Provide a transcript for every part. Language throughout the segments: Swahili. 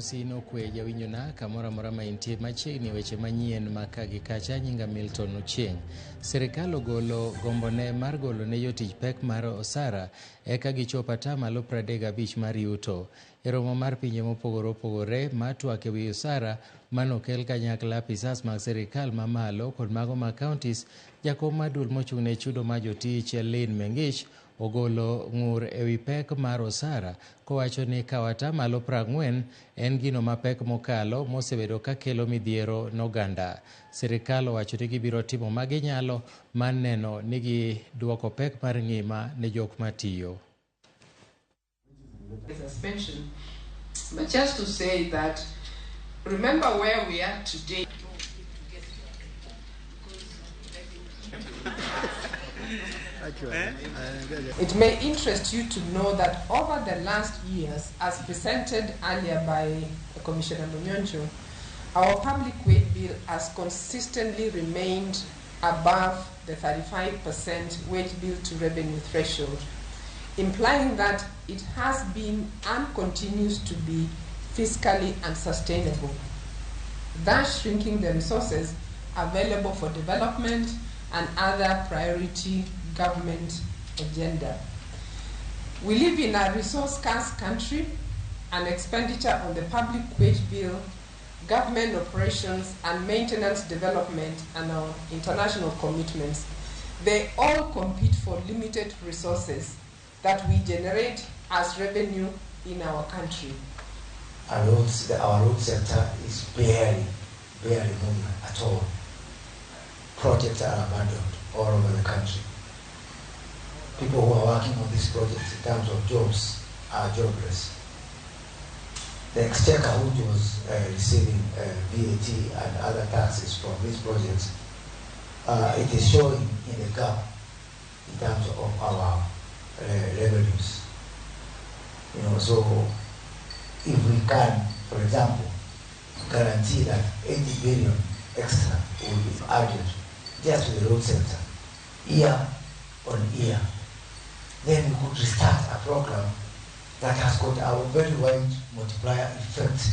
mosino kwe jawinyona kamora mora maintie machiegni weche manyien makagi kacha. Nyinga Milton Ochieng. Serikal ogolo gombone mar golo ne jotich pek mar osara eka gichopo atamalo 35 mar yuto. E romo mar pinje mopogore opogore matwak ewi osara manokel kanyakla apisas mag serikal mamalo kod mago mag counties, jakom madul mochung' ne chudo mar jotich Lynn Mengich ogolo ng'ur ewi pek mar osara kowacho ni kawo atamalo 40 en gino mapek mokalo mosebedo ka kelo midhiero n'oganda. Serikal owacho ni gibiro timo maginyalo mar neno ni giduoko pek mar ngima ne jok matiyo. Suspension, but just to say that remember where we are today. It may interest you to know that over the last years, as presented earlier by Commissioner Munyonjo, our public wage bill has consistently remained above the 35% wage bill to revenue threshold, implying that it has been and continues to be fiscally unsustainable, thus shrinking the resources available for development and other priority government agenda. We live in a resource-scarce country, and expenditure on the public wage bill, government operations and maintenance development, and our international commitments, they all compete for limited resources that we generate as revenue in our country. Our road sector is barely moving at all. Projects are abandoned all over the country. People who are working on these projects in terms of jobs are jobless. The Exchequer, which was receiving VAT and other taxes from these projects, it is showing in the gap in terms of our revenues. So if we can, for example, guarantee that 80 billion extra will be added just to the road sector, year on year, then we could restart a program that has got a very wide multiplier effect.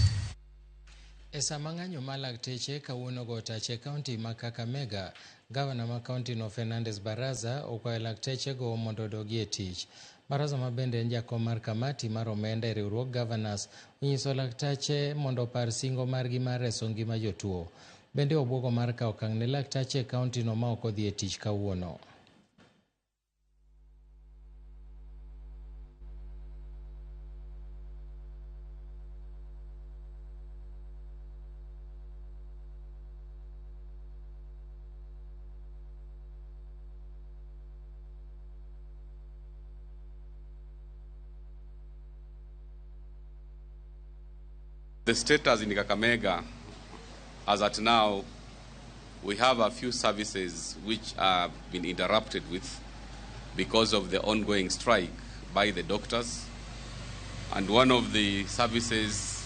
Esa mang'anyo ma lakteche kawuono go tache kaunti ma Kakamega, gavana ma kaunti no Fernandes Baraza okwayo lakteche go mondo odogi e tich. Baraza ma bende en jakom mar kamati mar omenda e riwruog governors onyiso laktache mondo opar singo margi mar reso ngima jotuo. Bende obwogo mar kawo okang' ne laktache kaunti no ma ok odhi e tich kawuono. The status in Kakamega, as at now, we have a few services which have been interrupted with because of the ongoing strike by the doctors. And one of the services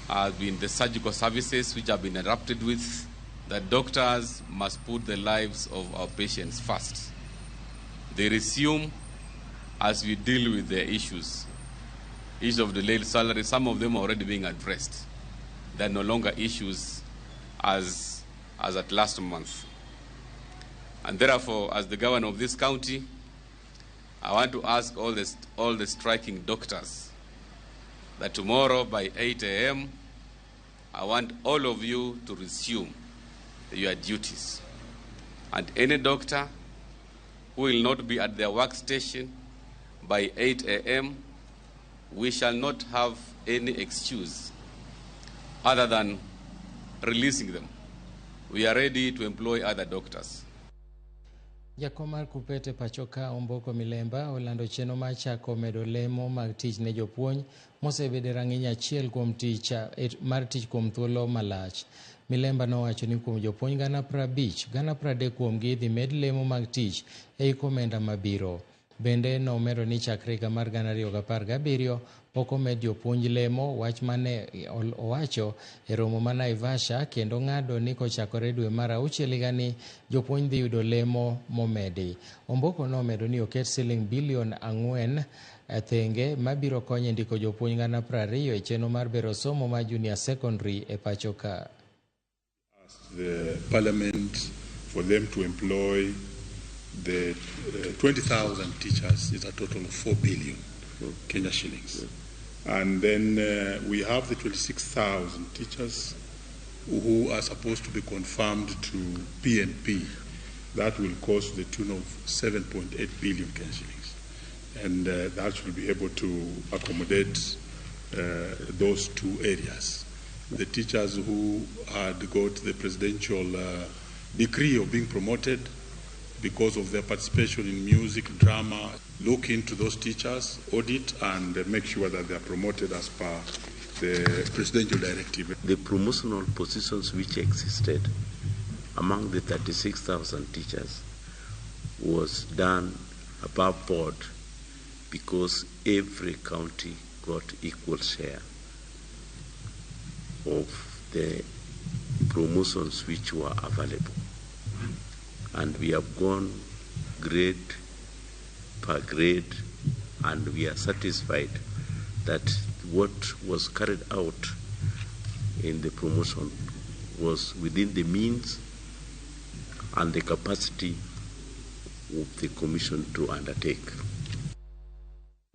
has been the surgical services which have been interrupted with. The doctors must put the lives of our patients first. They resume as we deal with their issues. Issues of delayed salary, some of them are already being addressed. They're no longer issues as at last month. And therefore, as the governor of this county, I want to ask all the striking doctors that tomorrow by 8 a.m., I want all of you to resume your duties. And any doctor who will not be at their workstation by 8 a.m., we shall not have any excuse other than releasing them. We are ready to employ other doctors. Jakomar Kupete pachoka Omboko Milemba olando cheno machako medo lemo mag tich ne jopuonj mosebede rang'iny achiel kuom tich mar tich kuom thuolo malach. Milemba nowacho ni kuom jopuonj 50,000, 30 kuomgi dhi med lemo mag tich ei komenda mabiro. Bende nomedo ni chakre higa mar 2017 pok omed jopuonj lemo, wach mane owacho e romo ma Naivasha, kendo ng'ado ni kochakore dwe mar auchiel higani jopuonj dhi yudo lemo momedi. Omboko nomedo ni oket siling bilion 4 thenge mabiro konyo ndiko jopuonj 20,000 e chenro mar bero somo ma junior secondary e pacho ka. The parliament for them to employ the 20,000 teachers is a total of 4 billion Kenya shillings. And then we have the 26,000 teachers who are supposed to be confirmed to PNP. That will cost the tune of 7.8 billion Kenya shillings. And that should be able to accommodate those two areas. The teachers who had got the presidential decree of being promoted because of their participation in music, drama, look into those teachers, audit, and make sure that they are promoted as per the presidential directive. The promotional positions which existed among the 36,000 teachers was done above board because every county got equal share of the promotions which were available. And we have gone grade per grade, and we are satisfied that what was carried out in the promotion was within the means and the capacity of the commission to undertake.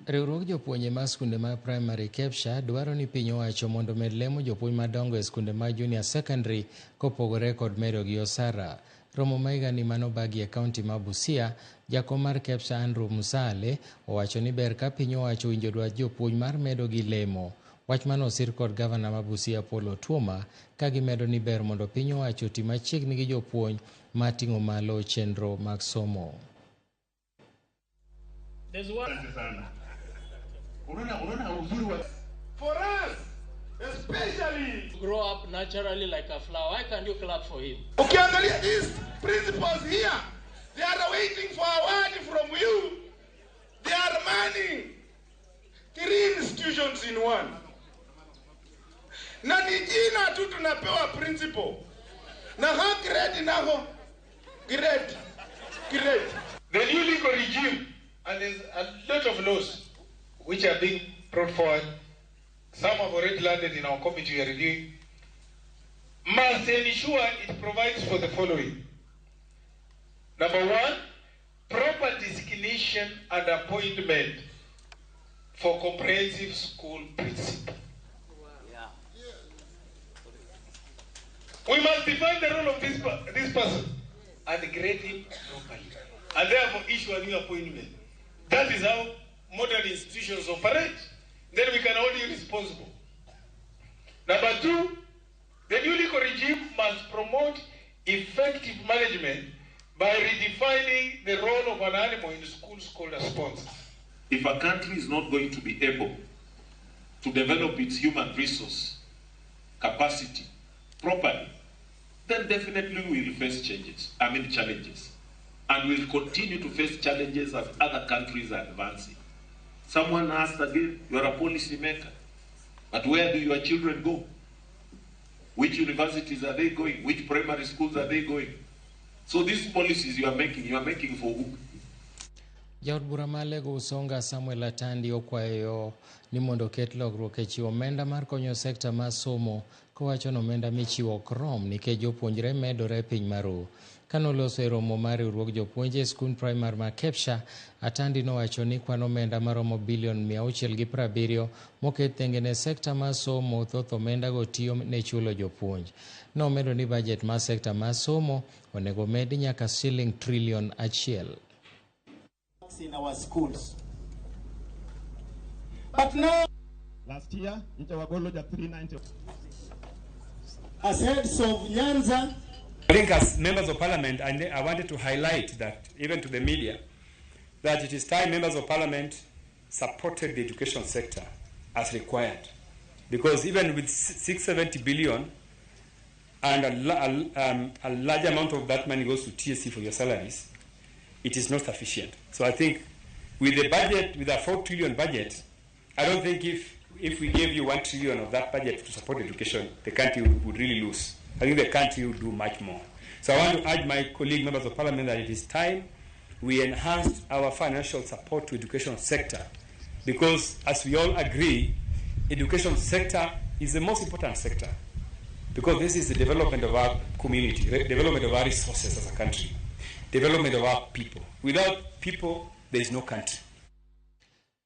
Riwruok jopuonje ma skunde ma primary KEPSHA dwaro ni piny owacho mondo med lemo jopuonj madongo e skunde ma junior secondary kopogore kod medo gi osara. Romo ma higani manobagi e kaunti ma Busia, jakom mar KEPSHA Andrew Musale owacho ni ber ka piny owacho winjo dwach jopuonj mar medo gi lemo. Wach mano osir kod gavana ma Busia Paul Otuoma ka gimedo ni ber mondo piny owacho oti machiegni gi jopuonj ma ting'o malo chenro mag somo. For us, especially, grow up naturally like a flower. Why can't you clap for him? Ukiangalia these principals here, they are waiting for a word from you. They are manning 3 institutions in one. Na ni jina tu tunapewa principal. Na ha grade nako grade. The new legal regime, and there's a lot of laws which are being brought forward. Some have already landed in our committee we are reviewing, must ensure it provides for the following. Number 1, proper designation and appointment for comprehensive school principal. We must define the role of this person and grade him properly, and therefore issue a new appointment. That is how modern institutions operate. Then we can hold you responsible. Number 2, the new legal regime must promote effective management by redefining the role of an animal in schools called a sponsor. If a country is not going to be able to develop its human resource capacity properly, then definitely we will face challenges. And we will continue to face challenges as other countries are advancing. Someone asked again, you are a policy maker, but where do your children go? Which universities are they going? Which primary schools are they going? So these policies you are making for who? Jaod bura ma Lego Usonga Samuel Atandi okwayo ni mondo ket lokruok e chiwo omenda mar konyo sekta mar somo, kowacho ni omenda michiwo ok rom nikech jopuonjre medore e piny maru. Kanoloso e romo mar riwruok jopuonje e skund primar ma KEPSHA, Atandi nowacho ni kwan omenda maromo bilion 670 moket thenge ne sekta mar somo, thoth omenda go tiyo ne chulo jopuonj. Nomedo ni bajet mar sekta mar somo onego med nyaka shiling trilion 1. In our schools. But now, last year, Ntawagolo got 390. As heads of Nyanza, I think as members of parliament, I wanted to highlight that, even to the media, that it is time members of parliament supported the education sector as required. Because even with 670 billion and a large amount of that money goes to TSC for your salaries, it is not sufficient. So I think with the budget, with a 4 trillion budget, I don't think if we gave you 1 trillion of that budget to support education, the country would really lose. I think the country would do much more. So I want to urge my colleague members of parliament that it is time we enhanced our financial support to education sector, because as we all agree, education sector is the most important sector, because this is the development of our community, development of our resources as a country, development of our people. Without people, there is no country.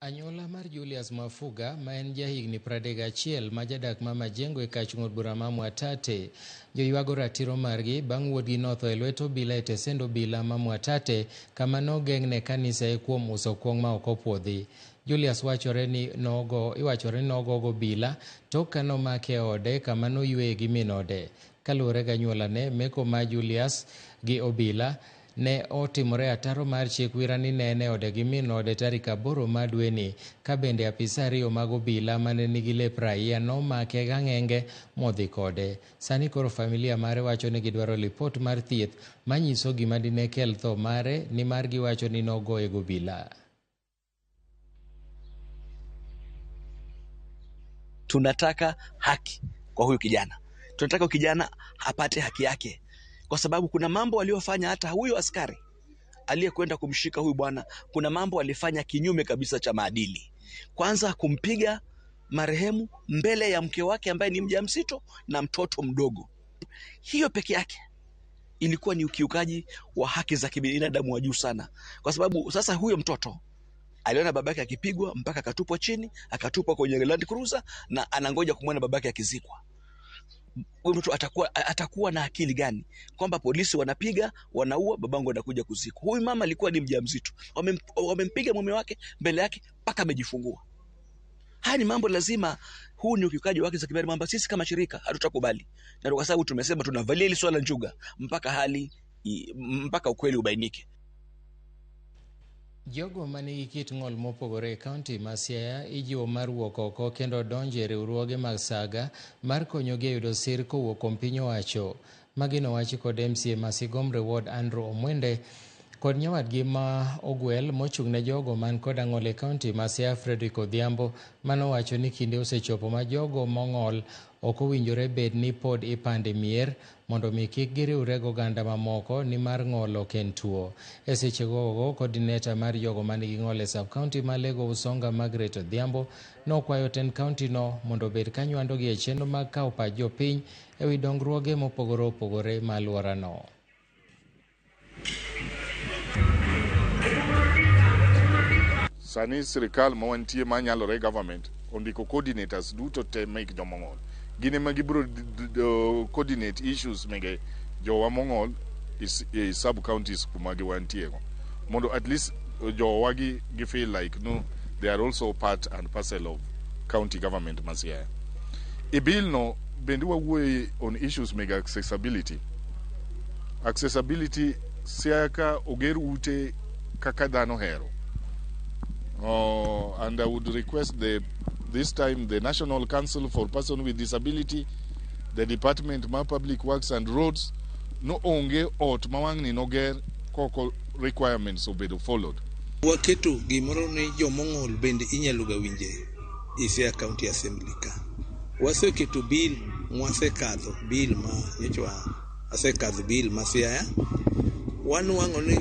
Anyola mar Julius Mafuga, ma en jahigni 31 ma jadak ma Majengo e kach ng'od bura ma Mwatate, joywago ratiro margi bang' wuodgi notho e lwet obila e tesend obila ma Mwatate, kama nogeng'ne kanisa e kuom uso kuong' ma ok opuodhi. Julius iwachore ni nogogo obila tok ka nomake e ode kama noyueye gi min ode. Kaluwore gi anyuolane, meko ma Julius gi obila ne otimore ataro mar chik wira ni ne ene ode gi min ode tarik 8 ma dweni, ka bende apisa 2 mag obila mane nigi lep raia nomake gang'enge modhi kode. Sani koro familia mare wacho ni gidwaro lipot mar thieth manyiso gima dine kel tho mare, ni mar giwacho ni nogoye gi obila. Tunataka haki kwa huyu kijana. Tunataka kijana apate haki yake, kwa sababu kuna mambo aliyofanya. Hata huyo askari aliyekwenda kumshika huyu bwana, kuna mambo alifanya kinyume kabisa cha maadili. Kwanza kumpiga marehemu mbele ya mke wake ambaye ni mjamzito na mtoto mdogo. Hiyo peke yake ilikuwa ni ukiukaji wa haki za kibinadamu wa juu sana, kwa sababu sasa huyo mtoto aliona babake akipigwa mpaka akatupwa chini, akatupwa kwenye Land Cruiser na anangoja kumwona babake akizikwa. Huyu mtu atakuwa na akili gani kwamba polisi wanapiga, wanaua, babangu anakuja kuzikwa? Huyu mama alikuwa ni mjamzito, wamempiga mume wake mbele yake mpaka amejifungua. Haya ni mambo lazima, huu ni ukiukaji wa haki za kibinadamu ambao sisi kama shirika hatutakubali. Na kwa sababu tumesema tunavalia hili swala njuga mpaka ukweli ubainike. Jogo manigi kit ng'ol mopogore e kaunti ma Siaya ijiwo mar wuok oko kendo donjo e riwruoge mag saga mar konyogi e yudo sir kowuok kuom piny owacho. Magino wachi kod MCA ma Sigombe Ward Andrew Omwende kod nyawadgi ma ogwel mochung' ne jogo man kod ang'ol e kaunti ma Siaya Frederick Odhiambo, manowacho ni kinde osechopo ma jogo mong'ol ok owinjore bed ni pod ipande mier mondo mi kik giriwre gi oganda mamoko, ni mar ng'ol ok en tuo. E sechego coordinator mar jogo manigi ng'ol e sub county ma Lego Usonga Margaret Odhiambo nokwayo ten county no mondo bed kanywando gi e chenro mag kawo pach jopiny e wi dongruoge mopogore opogore ma alwora no. Sani sirikal ma wantie manyalore government ondiko coordinators duto te make jomong'ol. Gine ma gibro coordinate issues mege jowa mong'ol is sub counties kuma giwantie go, mondo at least jowa gi feel like no, they are also part and parcel of county government ma Siaya. E bill no bende wawuoye on issues mega accessibility. Siaya ka oger ute kaka dhano hero. And I would request this time the National Council for Persons with Disability, the Department of Public Works and Roads, no onge ot mawangni noger koko requirements obedo followed. Waketo gimoro ni jomong'ol bende inyalo ga winje e Siaya County Assembly ka. Waseketo bill mwasekadho bill ma nyochwa asekadho bill ma Siaya. Wanwang'o ni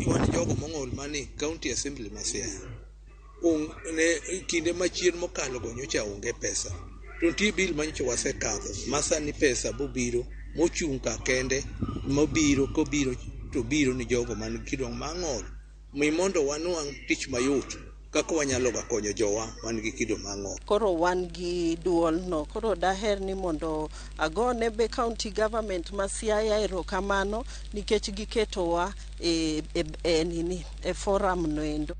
wan jogo mong'ol mani County Assembly ma Siaya. Ne kinde machien mokalo go nyocha onge pesa. To nitie bill manyocha wasekadho masani pesa bobiro mochung' ka kende mobiro kobiro to biro ni jogo man kidong mang'ol. Mi mondo wanwang' tich mayot kaka wanyalo ga konyo jowa man gi kido mang'ol. Koro wan gi duol no, koro daher ni mondo agone be county government ma Siaya erokamano nikech giketowa e forum no endo.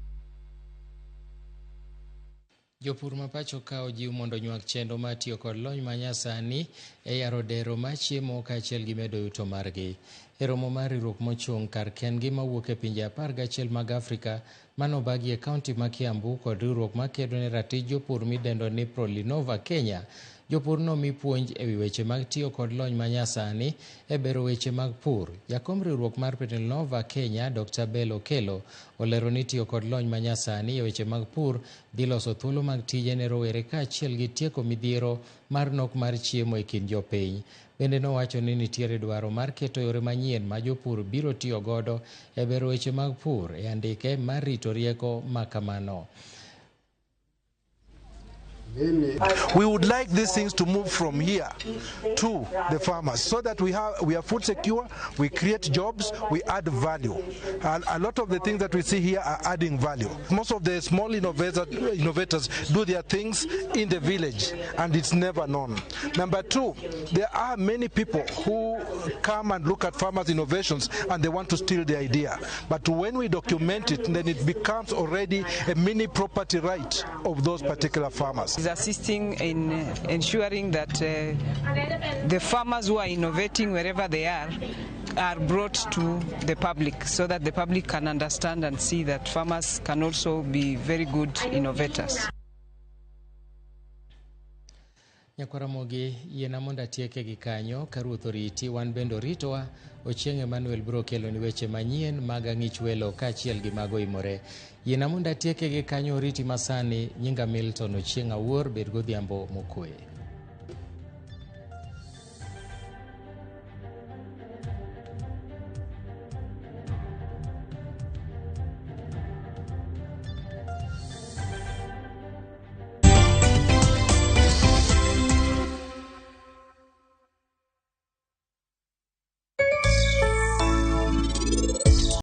Jopur ma pacho ka ojiw mondo nywak chendo ma tiyo kod lony ma nyasani e yaro dero ma chiemo kaachiel gi medo yuto margi. E romo mar riwruok mochung' kar kendgi mawuok e pinje 11 mag Afrika manobagi e kaunti ma Kiambu kod riwruok ma kedo ne ratich jopur midendo ni Prolinova Kenya, Jopur nomi puonj ewi weche mag tiyo kod lony manyasani e bero weche mag pur. Jakom riwruok mar Petronova Kenya, Dr. Bell Okelo, olero ni tiyo kod lony manyasani e weche mag pur dhi loso thuolo mag tije ne rowere kaachiel gi tieko midhiero mar nok mar chiemo e kind jopiny. Bende nowacho ni nitiere dwaro mar keto yore manyien ma jopur biro tiyo godo e bero weche mag pur e andike mar rito rieko ma kamano. We would like these things to move from here to the farmers so that we are food secure, we create jobs, we add value. A lot of the things that we see here are adding value. Most of the small innovators do their things in the village and it's never known. Number two, there are many people who come and look at farmers' innovations and they want to steal the idea. But when we document it, then it becomes already a mini property right of those particular farmers. Is assisting in ensuring that the farmers who are innovating wherever they are brought to the public so that the public can understand and see that farmers can also be very good innovators. Nyakwaramogi yiena mondo atieke gi kanyo ka Ruoth oriti wan bende oritowa. Ochieng' Emmanuel biro kelo ni weche manyien mag ang'ich welo kaachiel gi mago imore. Yiena mondo atieke gi kanyo oriti masani. Nyinga Milton Ochieng' Awuor, bed godhiambo mokwe.